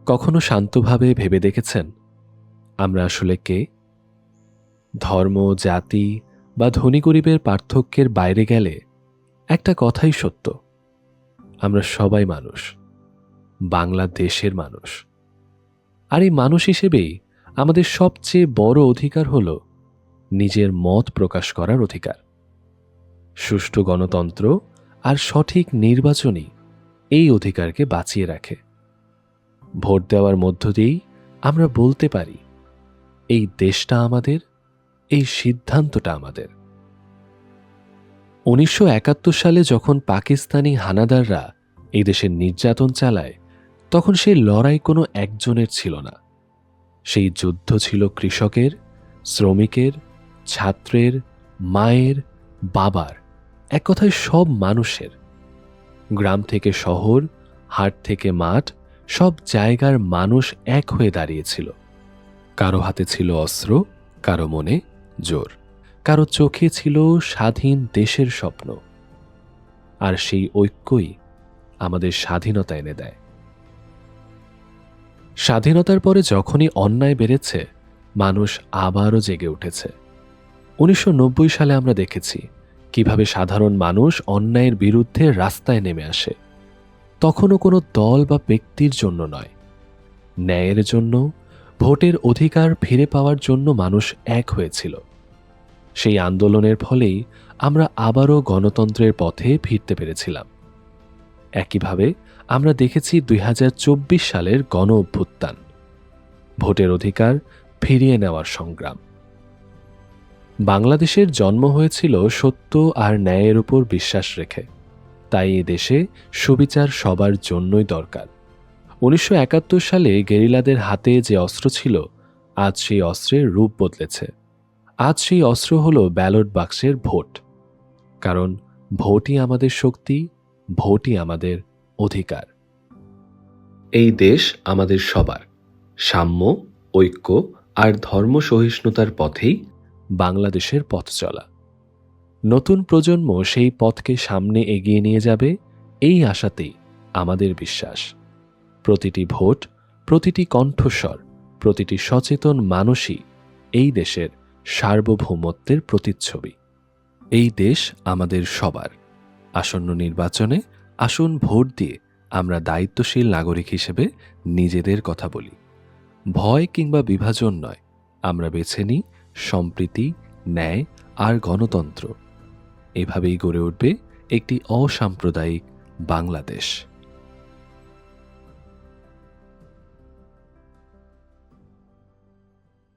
কখনো শান্তভাবে ভেবে দেখেছেন আমরা আসলে কে? ধর্ম, জাতি বা ধনী গরিবের পার্থক্যের বাইরে গেলে একটা কথাই সত্য, আমরা সবাই মানুষ, বাংলাদেশের মানুষ। আর এই মানুষ হিসেবেই আমাদের সবচেয়ে বড় অধিকার হল নিজের মত প্রকাশ করার অধিকার। সুষ্ঠু গণতন্ত্র আর সঠিক নির্বাচনই এই অধিকারকে বাঁচিয়ে রাখে। ভোট দেওয়ার মধ্য দিয়েই আমরা বলতে পারি এই দেশটা আমাদের, এই সিদ্ধান্তটা আমাদের। 1971 সালে যখন পাকিস্তানি হানাদাররা এই দেশের নির্যাতন চালায়, তখন সেই লড়াই কোনো একজনের ছিল না। সেই যুদ্ধ ছিল কৃষকের, শ্রমিকের, ছাত্রের, মায়ের, বাবার, এক কথায় সব মানুষের। গ্রাম থেকে শহর, হাট থেকে মাঠ, সব জায়গার মানুষ এক হয়ে দাঁড়িয়েছিল। কারো হাতে ছিল অস্ত্র, কারো মনে জোর, কারো চোখে ছিল স্বাধীন দেশের স্বপ্ন। আর সেই ঐক্যই আমাদের স্বাধীনতা এনে দেয়। স্বাধীনতার পরে যখনই অন্যায় বেড়েছে, মানুষ আবারও জেগে উঠেছে। 1990 সালে আমরা দেখেছি কিভাবে সাধারণ মানুষ অন্যায়ের বিরুদ্ধে রাস্তায় নেমে আসে। তখনও কোনো দল বা ব্যক্তির জন্য নয়, ন্যায়ের জন্য, ভোটের অধিকার ফিরে পাওয়ার জন্য মানুষ এক হয়েছিল। সেই আন্দোলনের ফলেই আমরা আবারও গণতন্ত্রের পথে ফিরতে পেরেছিলাম। একইভাবে আমরা দেখেছি 2024 সালের গণ অভ্যুত্থান, ভোটের অধিকার ফিরিয়ে নেওয়ার সংগ্রাম। বাংলাদেশের জন্ম হয়েছিল সত্য আর ন্যায়ের উপর বিশ্বাস রেখে। তাই এই দেশে সুবিচার সবার জন্যই দরকার। 1971 সালে গেরিলাদের হাতে যে অস্ত্র ছিল, আজ সেই অস্ত্রের রূপ বদলেছে। আজ সেই অস্ত্র হল ব্যালট বাক্সের ভোট। কারণ ভোটই আমাদের শক্তি, ভোটই আমাদের অধিকার। এই দেশ আমাদের সবার। সাম্য, ঐক্য আর ধর্ম সহিষ্ণুতার পথেই বাংলাদেশের পথ চলা। নতুন প্রজন্ম সেই পথকে সামনে এগিয়ে নিয়ে যাবে, এই আশাতেই আমাদের বিশ্বাস। প্রতিটি ভোট, প্রতিটি কণ্ঠস্বর, প্রতিটি সচেতন মানুষই এই দেশের সার্বভৌমত্বের প্রতিচ্ছবি। এই দেশ আমাদের সবার। আসন্ন নির্বাচনে আসুন ভোট দিয়ে আমরা দায়িত্বশীল নাগরিক হিসেবে নিজেদের কথা বলি। ভয় কিংবা বিভাজন নয়, আমরা বেছে নিই সম্প্রীতি, ন্যায় আর গণতন্ত্র। এভাবেই গড়ে উঠবে একটি অসাম্প্রদায়িক বাংলাদেশ।